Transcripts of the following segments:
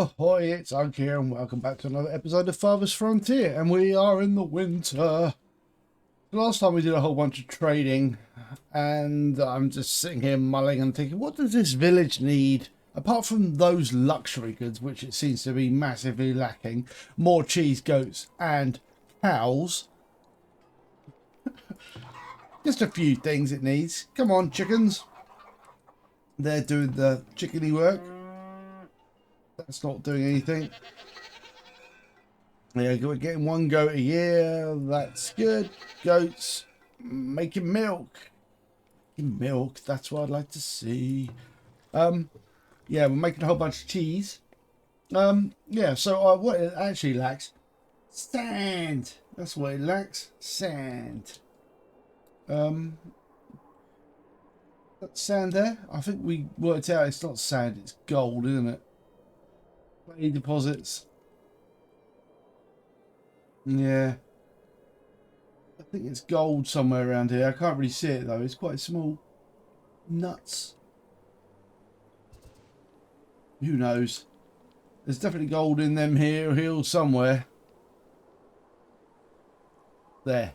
Ahoy, it's Ugg here, and welcome back to another episode of Farthest Frontier, and we are in the winter. The last time we did a whole bunch of trading, and I'm just sitting here mulling and thinking, what does this village need? Apart from those luxury goods, which it seems to be massively lacking, more cheese, goats, and cows. Just a few things it needs. Come on, chickens. They're doing the chickeny work. That's not doing anything. Yeah, we're getting one goat a year. That's good. Goats making milk. Milk. That's what I'd like to see. Yeah, we're making a whole bunch of cheese. Yeah. So what it actually lacks, sand. That's what it lacks. Sand. That sand there. I think we worked out it's not sand. It's gold, isn't it? Clay deposits. Yeah. I think it's gold somewhere around here. I can't really see it though. It's quite small. Nuts. Who knows? There's definitely gold in them here hills somewhere. There.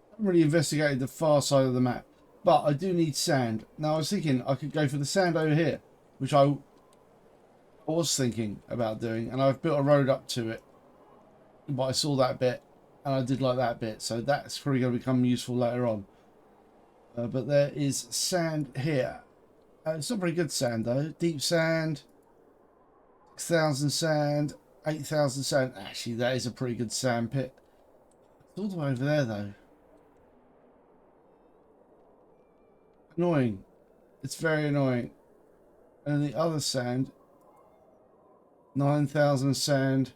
I haven't really investigated the far side of the map. But I do need sand. Now I was thinking I could go for the sand over here. Which I was thinking about doing. And I've built a road up to it. But I saw that bit. And I did like that bit. So that's probably going to become useful later on. But there is sand here. It's not very good sand though. Deep sand. 6,000 sand. 8,000 sand. Actually, that is a pretty good sand pit. It's all the way over there though. Annoying. It's very annoying. And the other sand. 9,000 sand.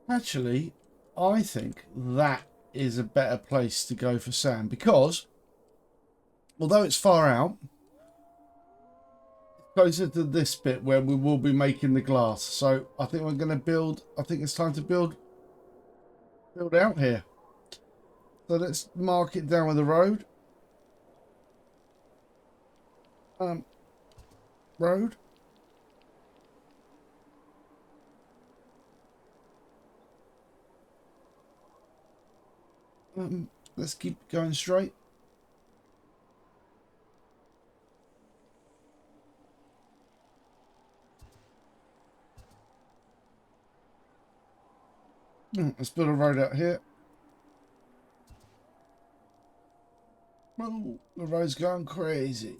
Actually, I think that is a better place to go for sand because although it's far out, closer to this bit where we will be making the glass. So I think we're going to build. I think it's time to build out here. So let's mark it down with the road. Road. Let's keep going straight. Let's build a road out here. Oh, the road's going crazy.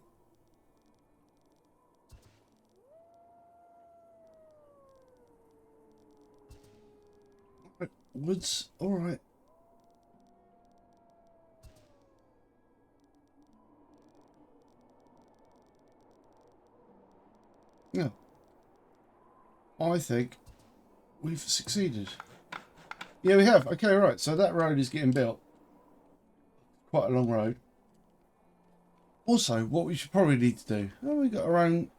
Woods, all right. Yeah, I think we've succeeded. Yeah, we have. Okay, right. So that road is getting built. Quite a long road. Also, what we should probably need to do. Oh, we got our own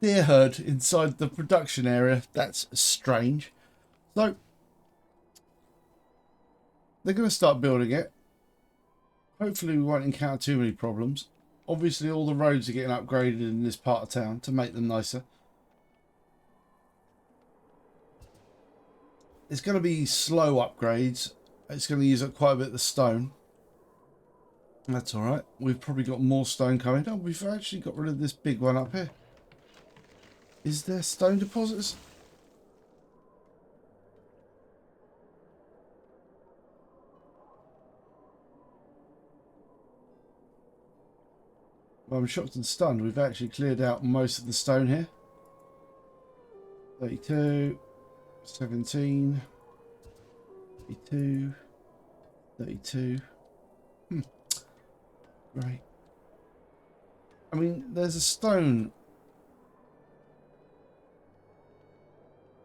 deer herd inside the production area. That's strange. So they're going to start building it. Hopefully we won't encounter too many problems. Obviously all the roads are getting upgraded in this part of town to make them nicer. It's going to be slow upgrades. It's going to use up quite a bit of the stone. That's alright. We've probably got more stone coming. Oh, we've actually got rid of this big one up here. Is there stone deposits? Well, I'm shocked and stunned. We've actually cleared out most of the stone here. 32, 17, 32, 32. Right. I mean, there's a stone.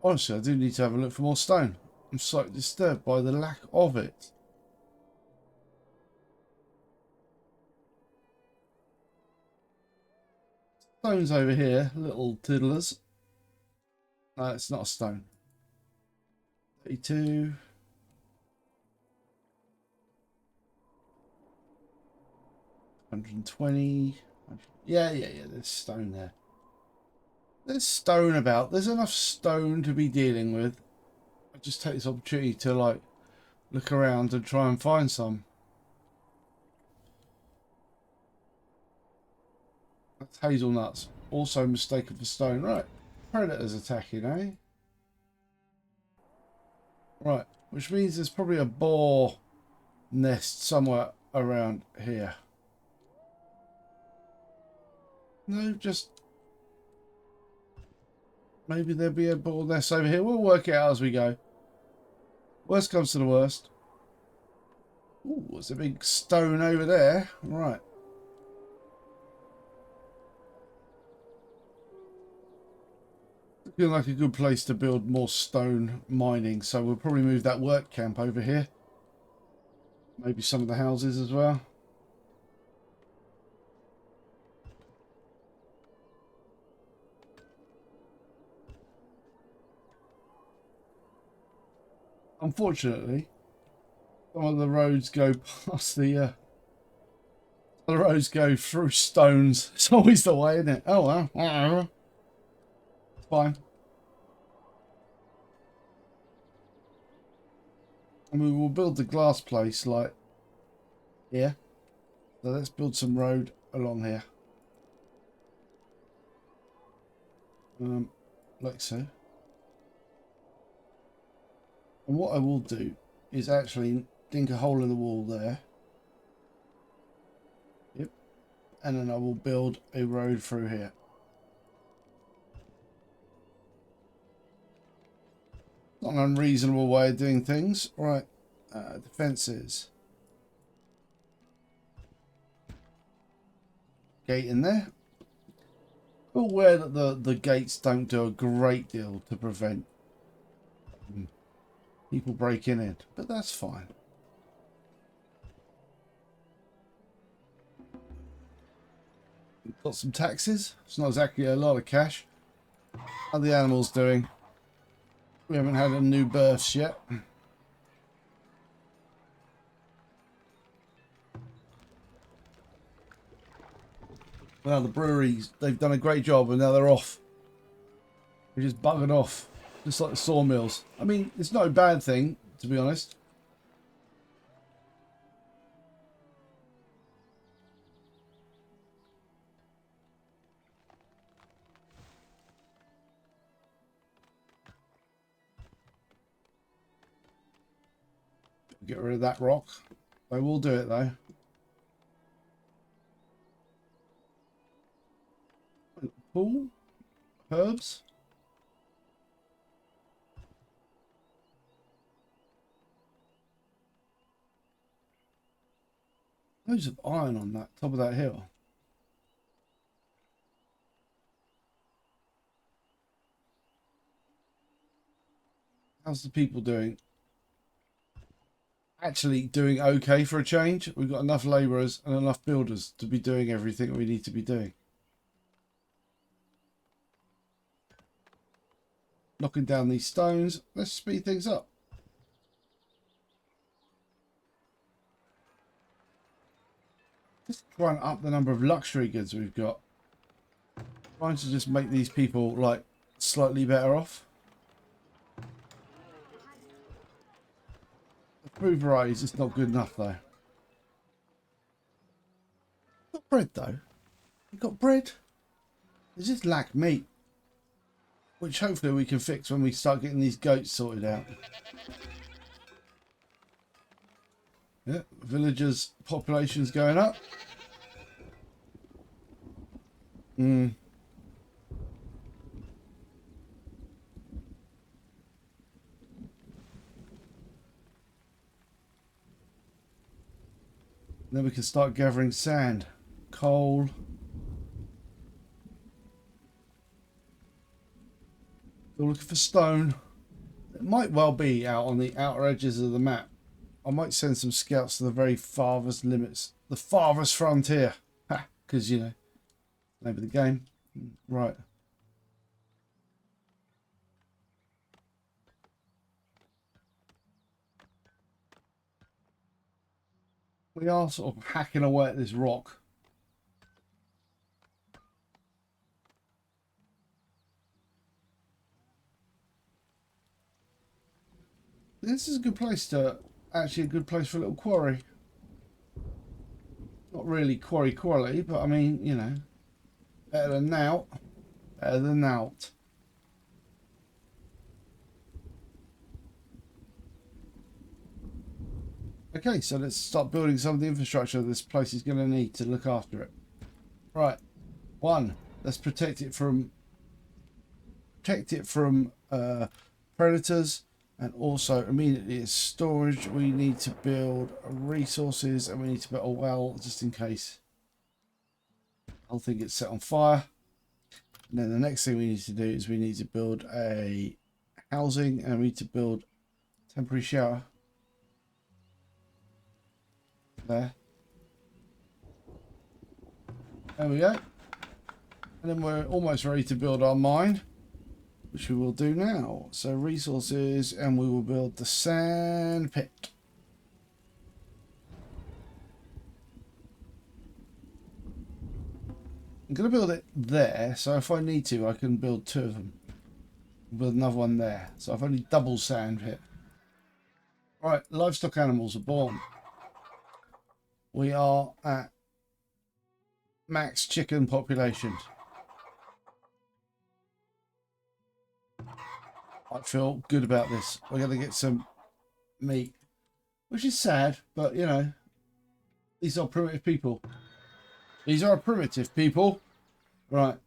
Honestly, I do need to have a look for more stone. I'm slightly disturbed by the lack of it. Stones over here, little tiddlers. No, it's not a stone. 32. 120. Yeah, there's stone there. There's stone about. There's enough stone to be dealing with. I just take this opportunity to like look around and try and find some. That's hazelnuts. Also mistaken for stone. Right. Predators attacking, eh? Right. Which means there's probably a boar nest somewhere around here. No, just maybe there'll be a boar nest over here. We'll work it out as we go. Worst comes to the worst. Ooh, there's a big stone over there. Right. Looking like a good place to build more stone mining, so we'll probably move that work camp over here. Maybe some of the houses as well. Unfortunately, some of the roads go past the roads go through stones. It's always the way, isn't it? Oh well. Fine. And we will build the glass place like here. So let's build some road along here. Like so. And what I will do is actually dink a hole in the wall there. Yep. And then I will build a road through here. Not an unreasonable way of doing things. Right. Defences. Gate in there. I'm aware that the gates don't do a great deal to prevent people breaking in, but that's fine. Got some taxes. It's not exactly a lot of cash. How are the animals doing? We haven't had a new births yet. Well, the breweries, they've done a great job and now they're off. They're just buggered off. Just like the sawmills. I mean, it's not a bad thing, to be honest. Get rid of that rock. I will do it though. Pool? Herbs? Loads of iron on that top of that hill. How's the people doing? Actually doing okay for a change. We've got enough labourers and enough builders to be doing everything we need to be doing. Knocking down these stones. Let's speed things up. Just trying to up the number of luxury goods we've got. Trying to just make these people like slightly better off. The food varieties is not good enough though. Got bread though. We've got bread. They just lack meat. Which hopefully we can fix when we start getting these goats sorted out. Yeah, villagers' population's going up. Then we can start gathering sand, coal. Still looking for stone. It might well be out on the outer edges of the map. I might send some scouts to the very farthest limits, the farthest frontier. Ha! Because, you know, name of the game. Right. We are sort of hacking away at this rock. this is a good place to, actually a good place for a little quarry. Not really quarry quality, but I mean, you know, better than now. Better than out. Okay, so let's start building some of the infrastructure this place is going to need to look after it. Right, one, let's protect it from predators, and also immediately as storage we need to build resources, and we need to build a well just in case the whole thing gets set on fire. And then the next thing we need to do is we need to build a housing, and we need to build a temporary shower there. There we go. And then we're almost ready to build our mine, which we will do now. So resources, and we will build the sand pit. I'm going to build it there, so if I need to, I can build two of them. Build another one there. So I've only double sand pit. Right, livestock animals are born. We are at max chicken population. I feel good about this. We're going to get some meat, which is sad, but you know, these are primitive people. These are primitive people. Right.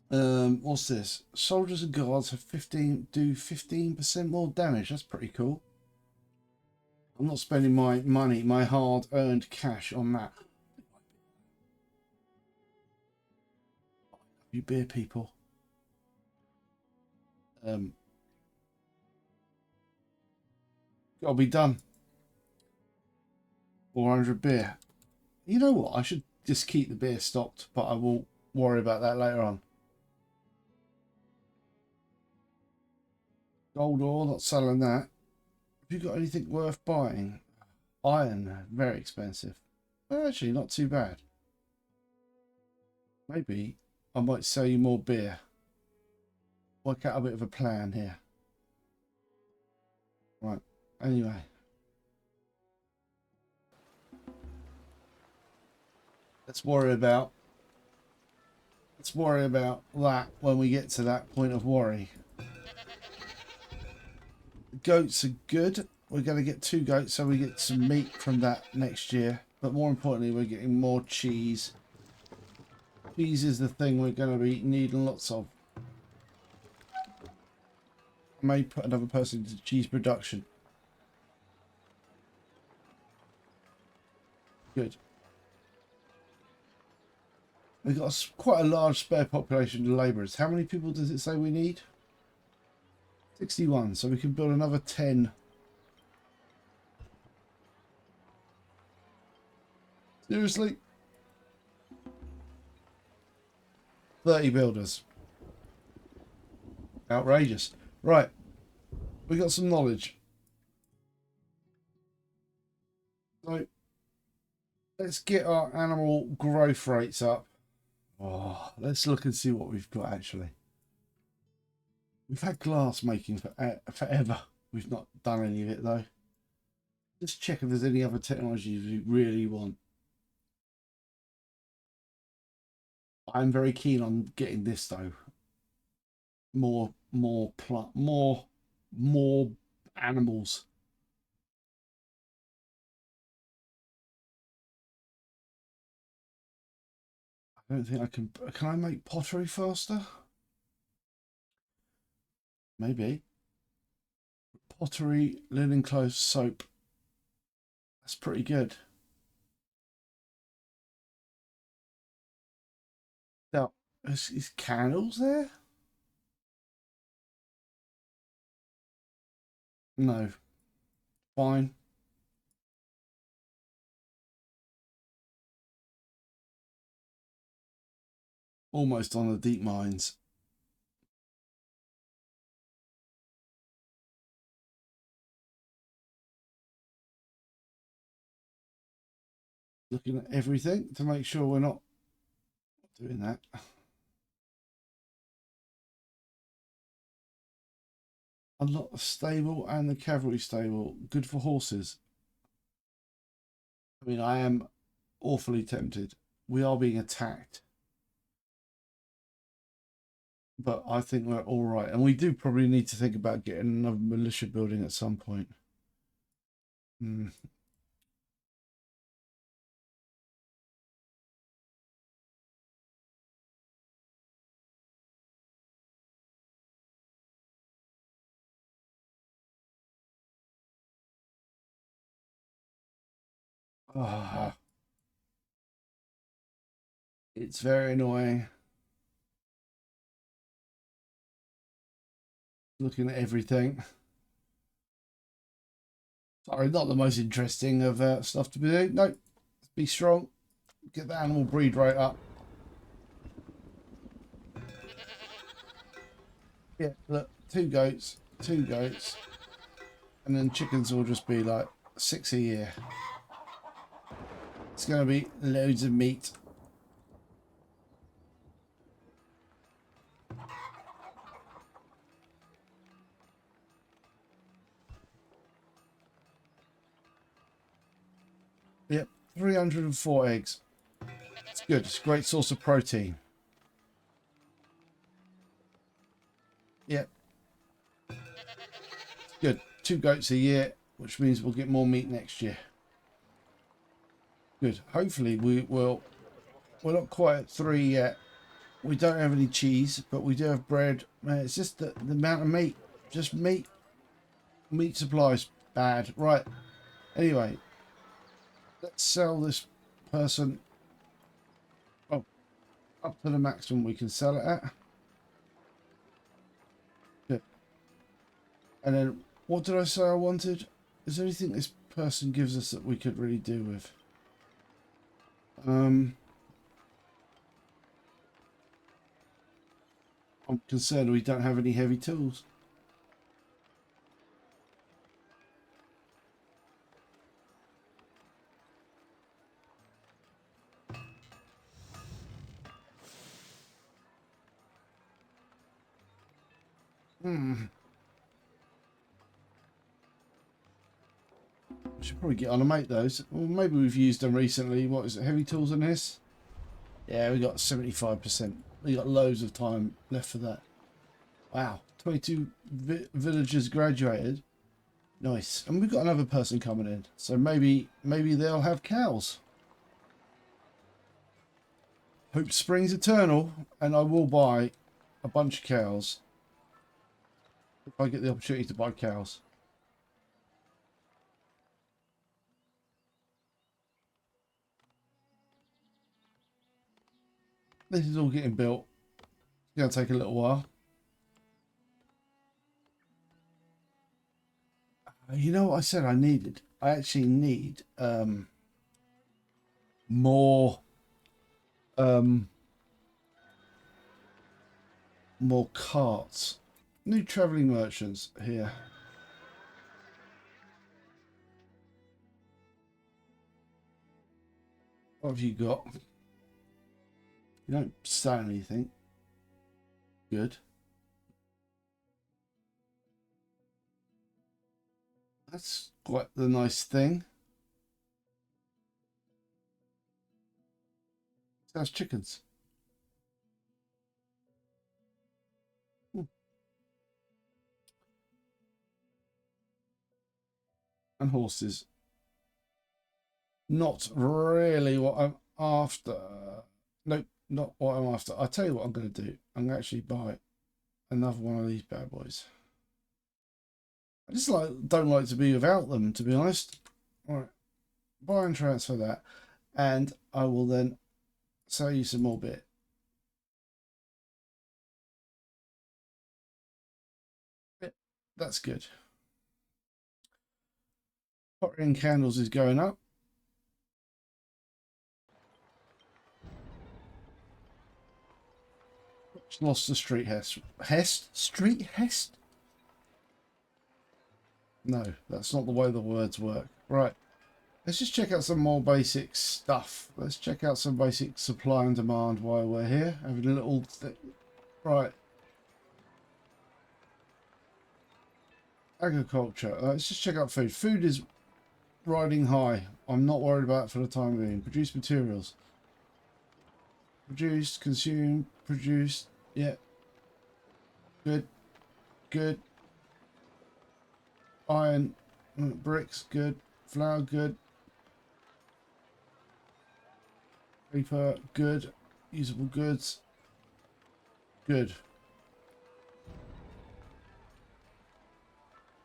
What's this? Soldiers and guards have 15% more damage. That's pretty cool. I'm not spending my money, my hard-earned cash on that. You beer people. Gotta be done. 400 beer. You know what? I should just keep the beer stocked, but I will worry about that later on. Gold ore, not selling that. Have you got anything worth buying? Iron, very expensive. Well, actually, not too bad. Maybe I might sell you more beer. Work out a bit of a plan here. Right, anyway. Let's worry about that when we get to that point of worry. Goats are good. We're going to get 2 goats, so we get some meat from that next year. But more importantly, we're getting more cheese. Cheese is the thing we're going to be needing lots of. I may put another person into cheese production. Good. We've got quite a large spare population of labourers. How many people does it say we need? 61, so we can build another 10. Seriously? 30 builders. Outrageous. Right. We got some knowledge. So let's get our animal growth rates up. Oh, let's look and see what we've got actually. We've had glass making for forever. We've not done any of it though. Just check if there's any other technologies we really want. I'm very keen on getting this though. More animals. I don't think I can. Can I make pottery faster? Maybe. Pottery, linen clothes, soap. That's pretty good. Now, is candles there? No. Fine. Almost on the deep mines. Looking at everything to make sure we're not doing that. Unlock the stable and the cavalry stable. Good for horses. I mean, I am awfully tempted. We are being attacked. But I think we're all right. And we do probably need to think about getting another militia building at some point. Hmm. Ah, it's very annoying. Looking at everything. Sorry, not the most interesting of stuff to be doing. No, be strong. Get the animal breed rate up. Yeah, look, two goats, and then chickens will just be like 6 a year. It's going to be loads of meat. Yep, 304 eggs. It's good. It's a great source of protein. Yep, good. Two goats a year, which means we'll get more meat next year. Good. Hopefully we will. We're not quite at 3 yet. We don't have any cheese, but we do have bread. Man, it's just the amount of meat. Just meat. Meat supplies bad. Right. Anyway, let's sell this person up to the maximum we can sell it at. Good. And then, what did I say I wanted? Is there anything this person gives us that we could really do with? I'm concerned we don't have any heavy tools. Hmm. I should probably get on and make those. Well, maybe we've used them recently. What is it? Heavy tools in this? Yeah, we got 75%. We got loads of time left for that. Wow. 22 villagers graduated. Nice. And we've got another person coming in. So maybe they'll have cows. Hope springs eternal. And I will buy a bunch of cows. If I get the opportunity to buy cows. This is all getting built. It's going to take a little while. You know what I said I needed? I actually need more um, more carts. New travelling merchants here. What have you got? You don't say anything. Good. That's quite the nice thing. That's chickens. Hmm. And horses. Not really what I'm after. Nope, not what I'm after. I'll tell you what I'm going to do. I'm going to actually buy another one of these bad boys. I just don't like to be without them, to be honest. All right, buy and transfer that. And I will then sell you some more bit. That's good. Pottery and candles is going up. Lost the street Hest. Hest? Street Hest? No, that's not the way the words work. Right. Let's just check out some more basic stuff. Let's check out some basic supply and demand while we're here. Having a little... Right. Agriculture. Let's just check out food. Food is riding high. I'm not worried about it for the time being. Produce materials. Produced, consumed, produced. Yeah. Good. Good. Iron. Bricks. Good. Flour. Good. Paper. Good. Usable goods. Good.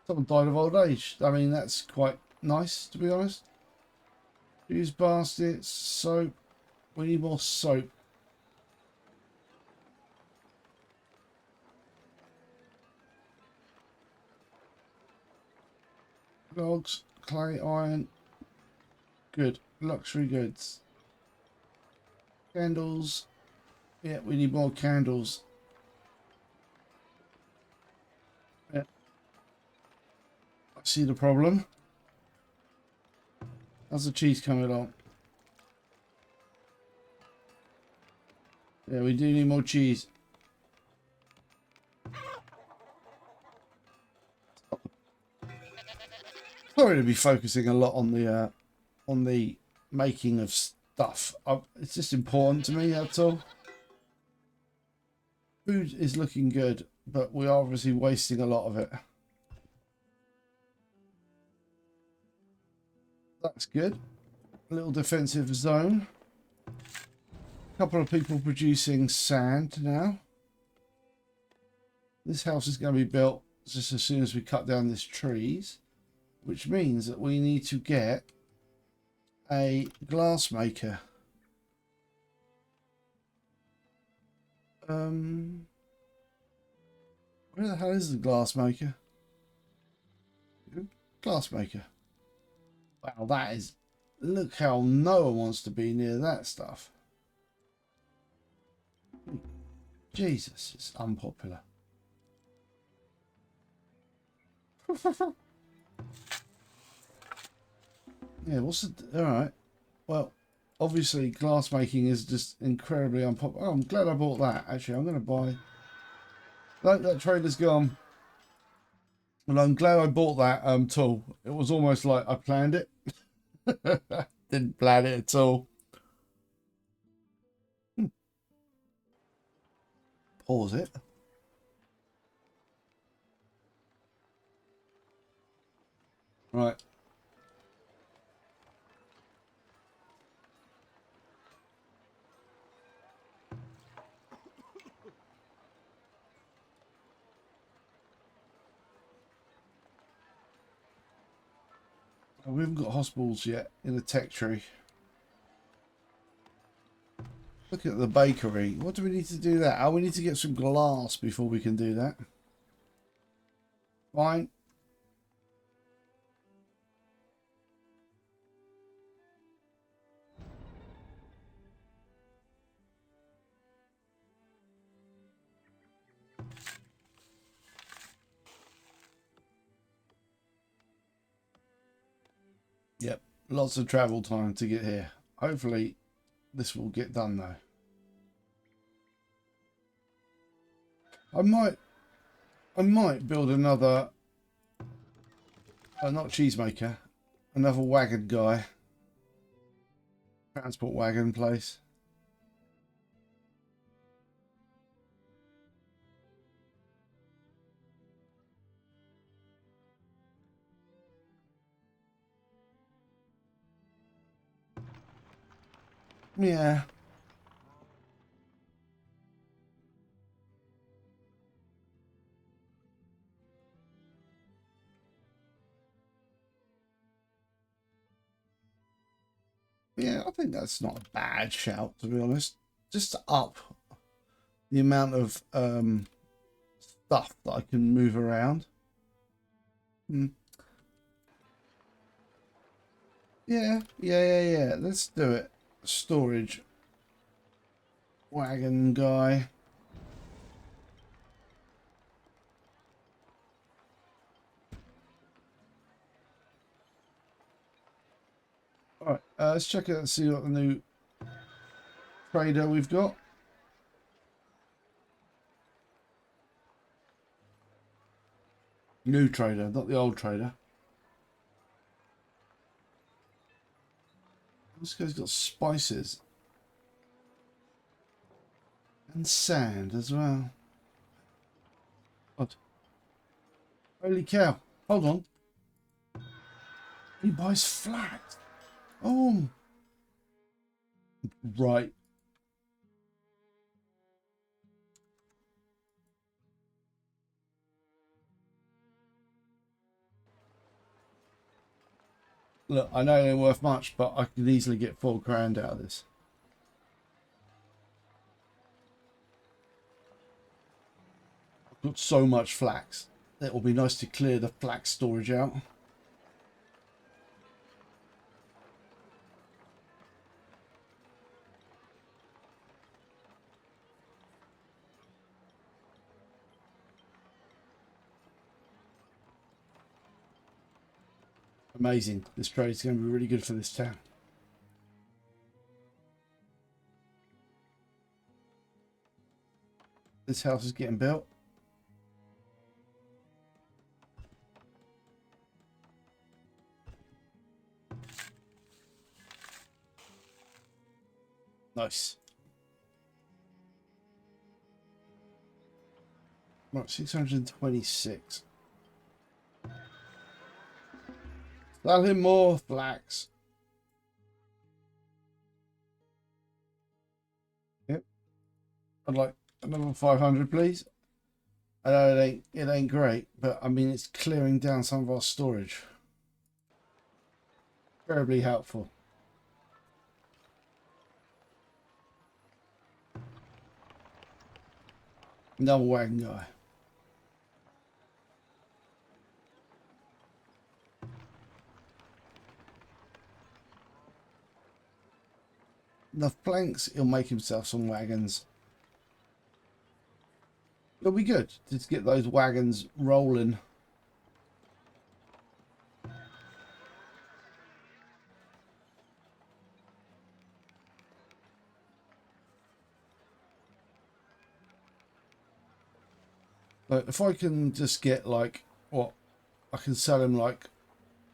Someone died of old age. I mean, that's quite nice, to be honest. Use baskets. Soap. We need more soap. Logs, clay, iron. Good. Luxury goods. Candles. Yeah, we need more candles. Yeah. I see the problem. How's the cheese coming along? Yeah, we do need more cheese. Sorry to be focusing a lot on the making of stuff. It's just important to me, that's all. Food is looking good, but we are obviously wasting a lot of it. That's good. A little defensive zone. A couple of people producing sand now. This house is going to be built just as soon as we cut down these trees, which means that we need to get a glass maker. Where the hell is the glass maker? Glass maker. Wow, that is... Look how no one wants to be near that stuff. Jesus, it's unpopular. Yeah, what's the... Alright. Well, obviously glass making is just incredibly unpopular. Oh, I'm glad I bought that. Actually, I'm going to buy... No, that trader's gone. And I'm glad I bought that tool. It was almost like I planned it. Didn't plan it at all. Pause it. Right. We haven't got hospitals yet in the tech tree. Look at the bakery. What do we need to do that? Oh, we need to get some glass before we can do that. Fine. Yep. Lots of travel time to get here. Hopefully this will get done though. I might build another not cheesemaker, another wagon guy. Transport wagon place. Yeah. Yeah, I think that's not a bad shout, to be honest. Just to up the amount of stuff that I can move around. Yeah. Let's do it. Storage. Wagon guy. Alright, let's check it out and see what the new trader we've got. New trader, not the old trader. This guy's got spices. And sand as well. What? Holy cow. Hold on. He buys flax. Oh. Right. Look, I know it ain't worth much, but I could easily get £4 out of this. I've got so much flax. It will be nice to clear the flax storage out. Amazing. This trade is going to be really good for this town. This house is getting built. Nice. Right, 626. Sell him more flax. Yep. I'd like another 500, please. I know it ain't great, but I mean it's clearing down some of our storage. Terribly helpful. Another wagon guy. Enough planks, he'll make himself some wagons. It'll be good to get those wagons rolling. But if I can just get like what I can sell him like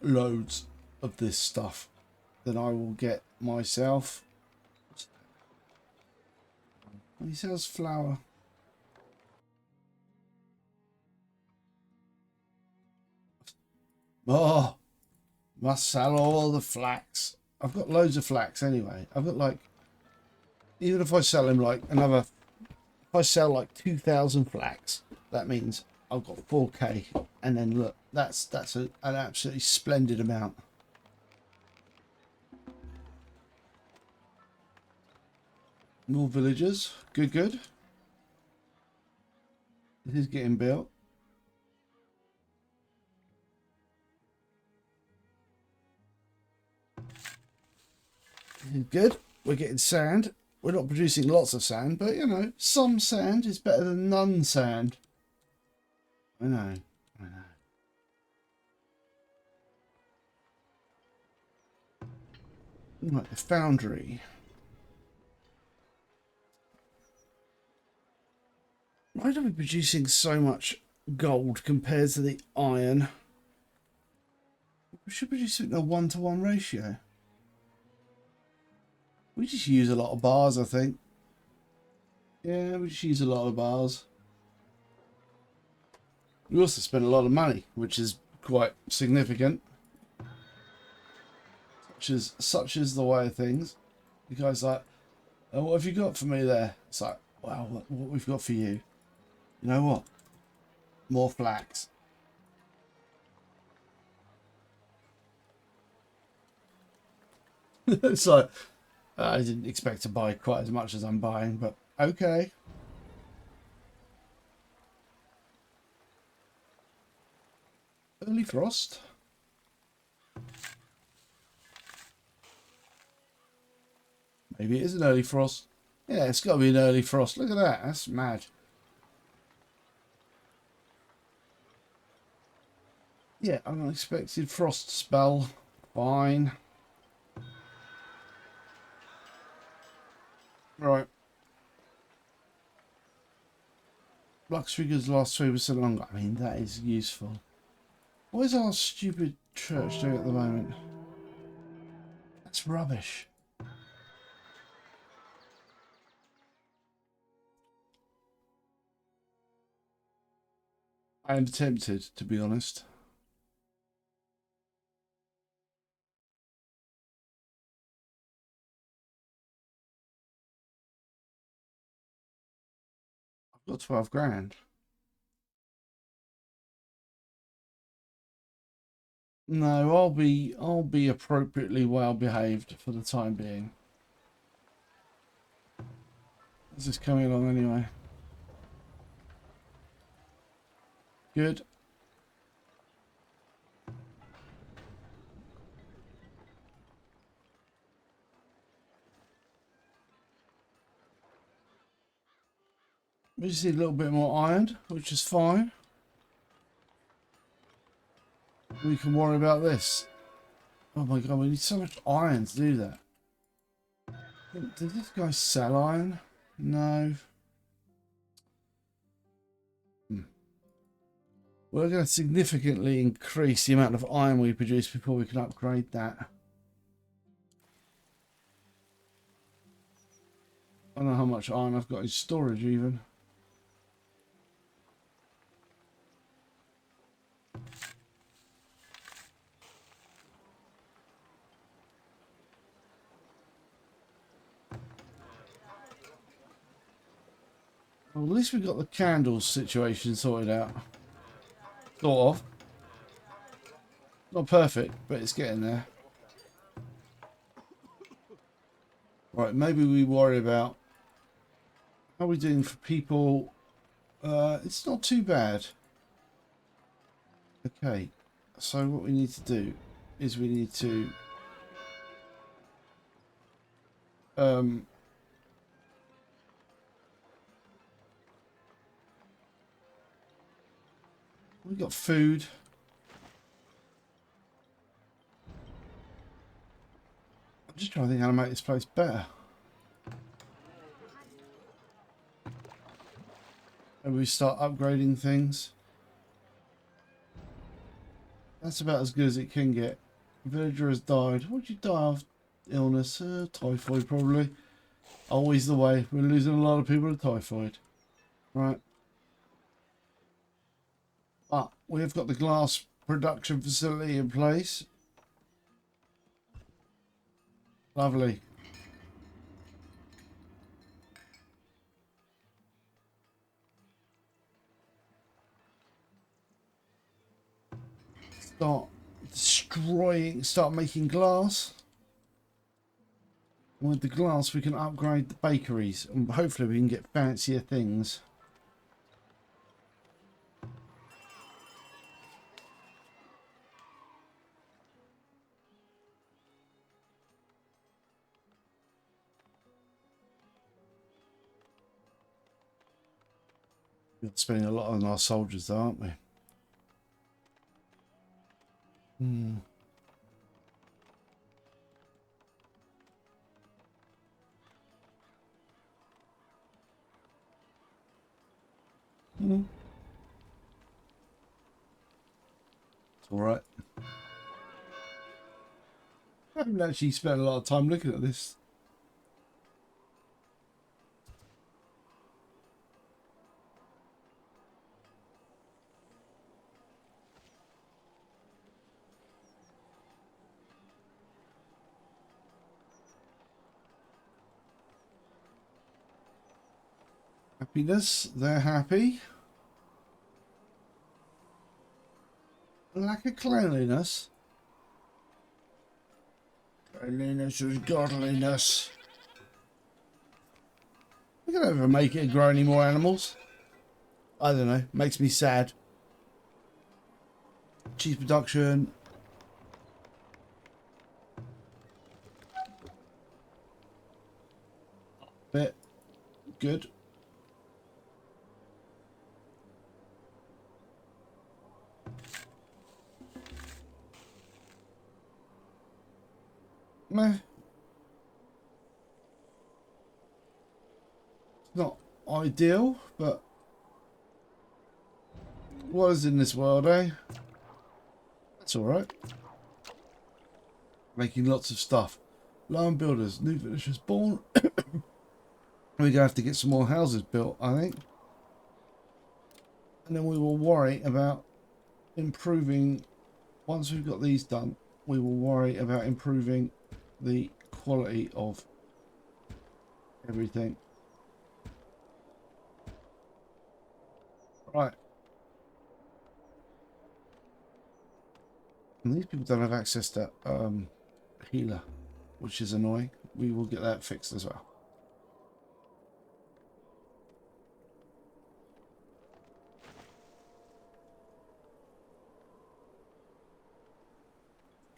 loads of this stuff, then I will get myself. He sells flour. Oh, must sell all the flax. I've got loads of flax anyway. I've got like, even if I sell him like another, if I sell like 2,000 flax, that means I've got 4k. And then look, that's an absolutely splendid amount. More villagers. Good, good. This is getting built. This is good. We're getting sand. We're not producing lots of sand, but you know, some sand is better than none sand. I know. I know. Right, the foundry. Why are we producing so much gold compared to the iron? We should produce it in a 1-to-1 ratio. We just use a lot of bars, I think. Yeah, we just use a lot of bars. We also spend a lot of money, which is quite significant. Such is the way of things. The guy's like, oh, what have you got for me there? It's like, wow, what we've got for you. You know what? More flax. It's like, I didn't expect to buy quite as much as I'm buying, but okay. Early frost. Maybe it is an early frost. Yeah, it's got to be an early frost. Look at that. That's mad. Yeah, unexpected frost spell. Fine. Right. Lux figures last 3% longer. I mean, that is useful. What is our stupid church doing at the moment? That's rubbish. I am tempted, to be honest. I've got 12 grand. No, I'll be appropriately well behaved for the time being. This is coming along anyway. Good. We just need a little bit more iron, which is fine. We can worry about this. Oh my god, we need so much iron to do that. Does this guy sell iron? No. We're going to significantly increase the amount of iron we produce before we can upgrade that. I don't know how much iron I've got in storage even. Well, at least we've got the candles situation sorted out. Sort of. Not perfect, but it's getting there. Right, maybe we worry about how are we doing for people. It's not too bad. Okay, so what we need to do is we need to we've got food. I'm just trying to think how to make this place better. And we start upgrading things. That's about as good as it can get. Villager has died. What did you die of? Illness? Typhoid probably. Always the way. We're losing a lot of people to typhoid. Right. But we've got the glass production facility in place. Lovely. Start destroying, start making glass. And with the glass we can upgrade the bakeries and hopefully we can get fancier things. We're spending a lot on our soldiers though, aren't we? Hmm. It's alright. I haven't actually spent a lot of time looking at this. Happiness, they're happy. Lack of cleanliness. Cleanliness is godliness. We can never make it and grow any more animals. I don't know. Makes me sad. Cheese production. Bit good. Meh. Not ideal, but what is in this world, eh? That's all right. Making lots of stuff. Alarm builders, new villagers born. We're gonna have to get some more houses built, I think, and then we will worry about improving. Once we've got these done, we will worry about improving the quality of everything. Right. And these people don't have access to healer, which is annoying. We will get that fixed as well.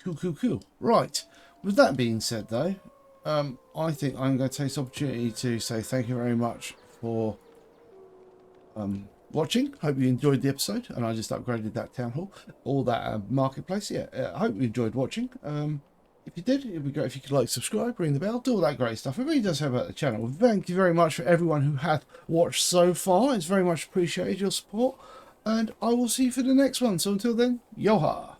Cool. Right. With that being said, though, I think I'm going to take this opportunity to say thank you very much for watching. Hope you enjoyed the episode, and I just upgraded that town hall or that marketplace. Yeah, I hope you enjoyed watching. If you did, it'd be great if you could like, subscribe, ring the bell, do all that great stuff. It really does help out the channel. Thank you very much for everyone who has watched so far. It's very much appreciated, your support, and I will see you for the next one. So until then, yoha.